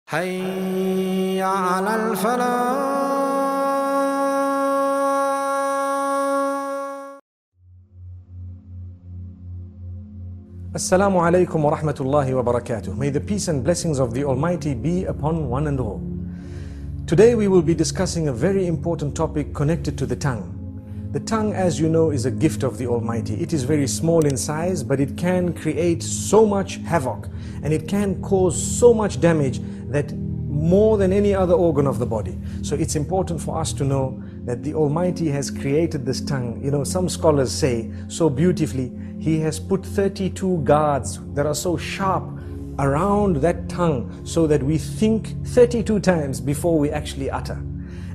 حي على الفلاح. Assalamu alaikum wa rahmatullahi wa barakatuh. May the peace and blessings of the Almighty be upon one and all. Today we will be discussing a very important topic connected to the tongue. The tongue, as you know, is a gift of the Almighty. It is very small in size, but it can create so much havoc and it can cause so much damage that more than any other organ of the body. So it's important for us to know that the Almighty has created this tongue. You know, some scholars say so beautifully, He has put 32 guards that are so sharp around that tongue so that we think 32 times before we actually utter.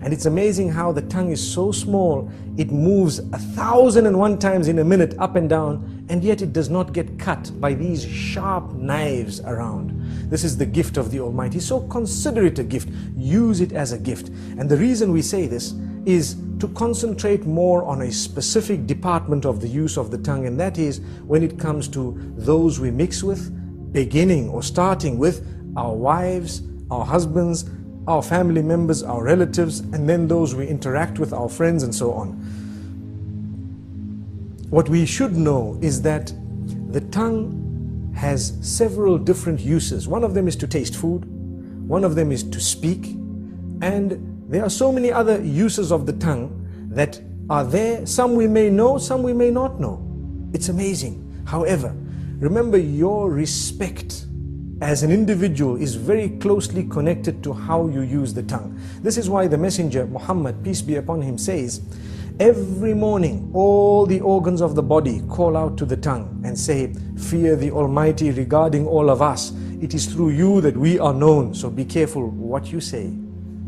And it's amazing how the tongue is so small, it moves 1,001 times in a minute up and down, and yet it does not get cut by these sharp knives around. This is the gift of the Almighty. So consider it a gift. Use it as a gift. And the reason we say this is to concentrate more on a specific department of the use of the tongue, and that is when it comes to those we mix with, beginning or starting with our wives, our husbands, our family members, our relatives, and then those we interact with, our friends, and so on. What we should know is that the tongue has several different uses. One of them is to taste food, one of them is to speak, and there are so many other uses of the tongue that are there. Some we may know, some we may not know. It's amazing. However, remember, your respect as an individual is very closely connected to how you use the tongue. This is why the Messenger Muhammad, peace be upon him, says, every morning all the organs of the body call out to the tongue and say, fear the Almighty regarding all of us. It is through you that we are known, so be careful what you say.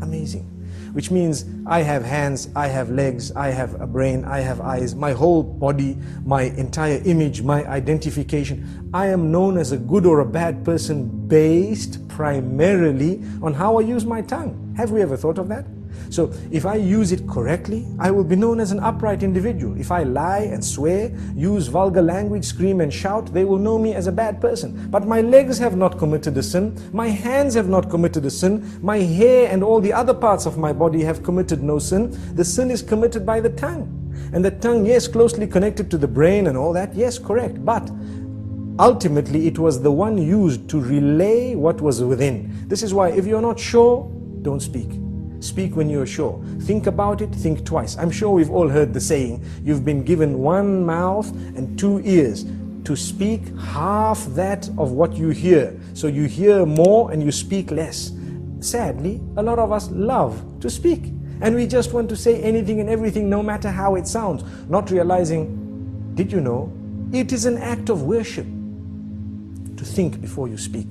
Amazing. Which means I have hands, I have legs, I have a brain, I have eyes, my whole body, my entire image, my identification. I am known as a good or a bad person based primarily on how I use my tongue. Have we ever thought of that? So if I use it correctly, I will be known as an upright individual. If I lie and swear, use vulgar language, scream and shout, they will know me as a bad person. But my legs have not committed a sin, my hands have not committed a sin, my hair and all the other parts of my body have committed no sin. The sin is committed by the tongue. And the tongue, yes, closely connected to the brain and all that, yes, correct. But ultimately it was the one used to relay what was within. This is why if you're not sure, don't speak. Speak when you're sure. Think about it, think twice. I'm sure we've all heard the saying, you've been given one mouth and two ears to speak half that of what you hear. So you hear more and you speak less. Sadly, a lot of us love to speak. And we just want to say anything and everything, no matter how it sounds. Not realizing, did you know, it is an act of worship to think before you speak.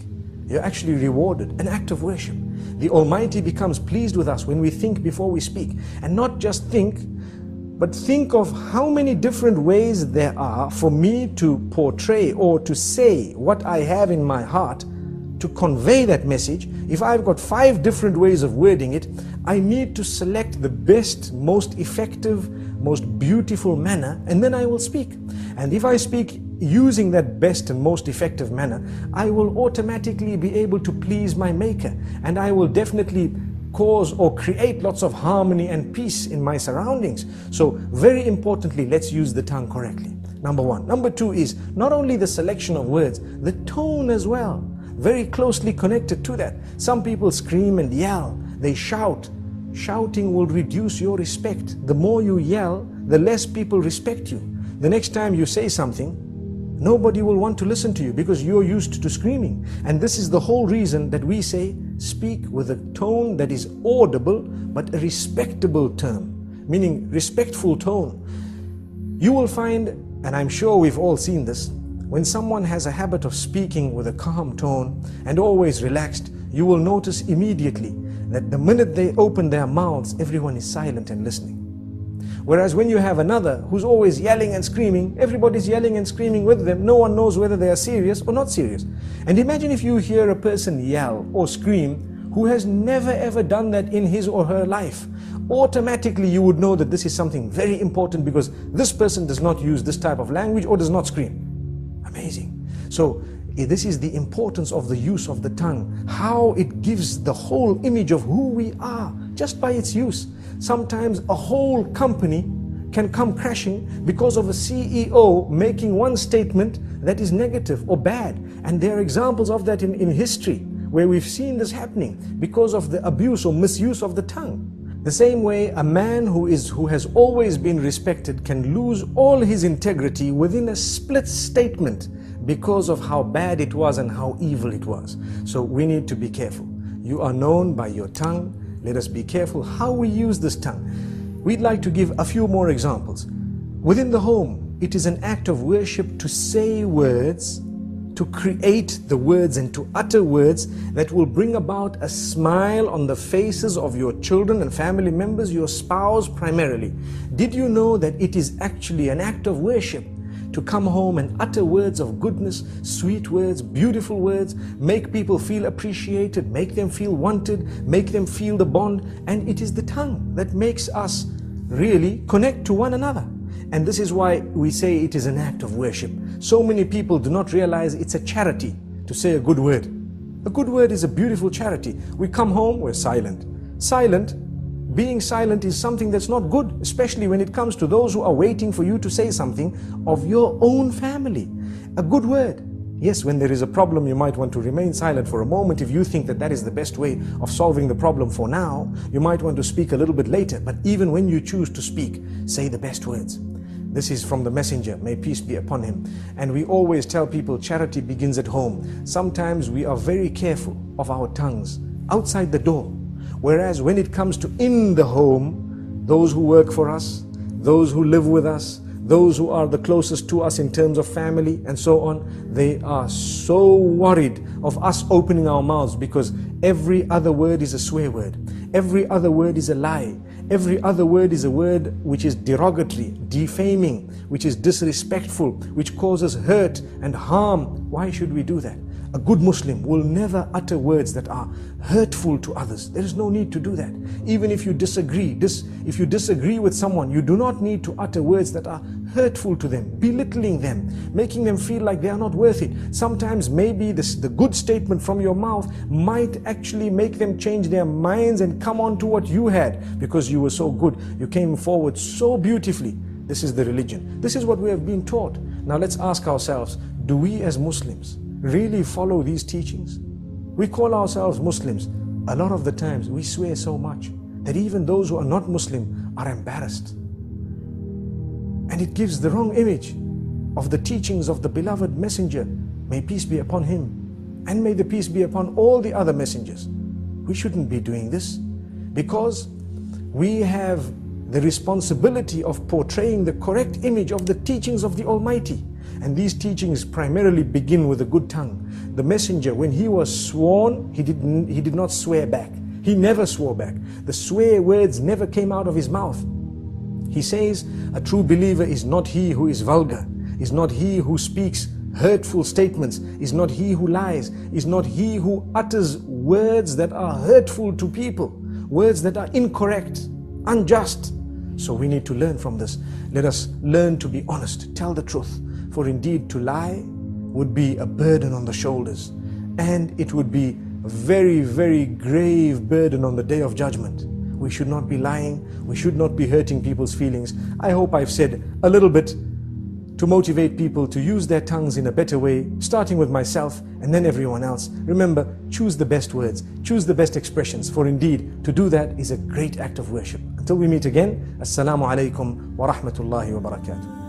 You're actually rewarded, an act of worship. The Almighty becomes pleased with us when we think before we speak. And not just think, but think of how many different ways there are for me to portray or to say what I have in my heart, to convey that message. If I've got 5 different ways of wording it, I need to select the best, most effective, most beautiful manner, and then I will speak. And if I speak using that best and most effective manner, I will automatically be able to please my Maker, and I will definitely cause or create lots of harmony and peace in my surroundings. So very importantly, let's use the tongue correctly. Number 1. Number 2 is not only the selection of words, the tone as well. Very closely connected to that. Some people scream and yell, they shout. Shouting will reduce your respect. The more you yell, the less people respect you. The next time you say something, nobody will want to listen to you because you're used to screaming. And this is the whole reason that we say, speak with a tone that is audible, but a respectable term, meaning respectful tone. You will find, and I'm sure we've all seen this, when someone has a habit of speaking with a calm tone and always relaxed, you will notice immediately that the minute they open their mouths, everyone is silent and listening. Whereas when you have another who's always yelling and screaming, everybody's yelling and screaming with them, no one knows whether they are serious or not serious. And imagine if you hear a person yell or scream who has never ever done that in his or her life. Automatically you would know that this is something very important because this person does not use this type of language or does not scream. Amazing. So This is the importance of the use of the tongue, how it gives the whole image of who we are just by its use. Sometimes a whole company can come crashing because of a CEO making one statement that is negative or bad. And there are examples of that in history where we've seen this happening because of the abuse or misuse of the tongue. The same way a man who has always been respected can lose all his integrity within a split statement because of how bad it was and how evil it was. So we need to be careful. You are known by your tongue. Let us be careful how we use this tongue. We'd like to give a few more examples. Within the home, it is an act of worship to say words, to create the words and to utter words that will bring about a smile on the faces of your children and family members, your spouse primarily. Did you know that it is actually an act of worship to come home and utter words of goodness, sweet words, beautiful words, make people feel appreciated, make them feel wanted, make them feel the bond? And it is the tongue that makes us really connect to one another. And this is why we say it is an act of worship. So many people do not realize it's a charity to say a good word. A good word is a beautiful charity. We come home, we're silent. Being silent is something that's not good, especially when it comes to those who are waiting for you to say something of your own family. A good word. Yes, when there is a problem, you might want to remain silent for a moment. If you think that that is the best way of solving the problem for now, you might want to speak a little bit later. But even when you choose to speak, say the best words. This is from the messenger, may peace be upon him. And we always tell people charity begins at home. Sometimes we are very careful of our tongues outside the door. Whereas when it comes to in the home, those who work for us, those who live with us, those who are the closest to us in terms of family and so on, they are so worried of us opening our mouths because every other word is a swear word. Every other word is a lie. Every other word is a word which is derogatory, defaming, which is disrespectful, which causes hurt and harm. Why should we do that? A good Muslim will never utter words that are hurtful to others. There is no need to do that. Even if you disagree, with someone, you do not need to utter words that are hurtful to them, belittling them, making them feel like they are not worth it. Sometimes maybe the good statement from your mouth might actually make them change their minds and come on to what you had because you were so good. You came forward so beautifully. This is the religion. This is what we have been taught. Now let's ask ourselves, do we as Muslims really follow these teachings? We call ourselves Muslims. A lot of the times we swear so much that even those who are not Muslim are embarrassed. And it gives the wrong image of the teachings of the beloved messenger. May peace be upon him, and may the peace be upon all the other messengers. We shouldn't be doing this because we have the responsibility of portraying the correct image of the teachings of the Almighty. And these teachings primarily begin with a good tongue. The messenger, when he was sworn, he did not swear back. He never swore back. The swear words never came out of his mouth. He says, a true believer is not he who is vulgar, is not he who speaks hurtful statements, is not he who lies, is not he who utters words that are hurtful to people, words that are incorrect, unjust. So we need to learn from this. Let us learn to be honest, tell the truth. For indeed to lie would be a burden on the shoulders, and it would be a very, very grave burden on the day of judgment. We should not be lying. We should not be hurting people's feelings. I hope I've said a little bit to motivate people to use their tongues in a better way, starting with myself and then everyone else. Remember, choose the best words, choose the best expressions, for indeed to do that is a great act of worship. Until we meet again, Assalamu alaikum wa rahmatullahi wa barakatuh.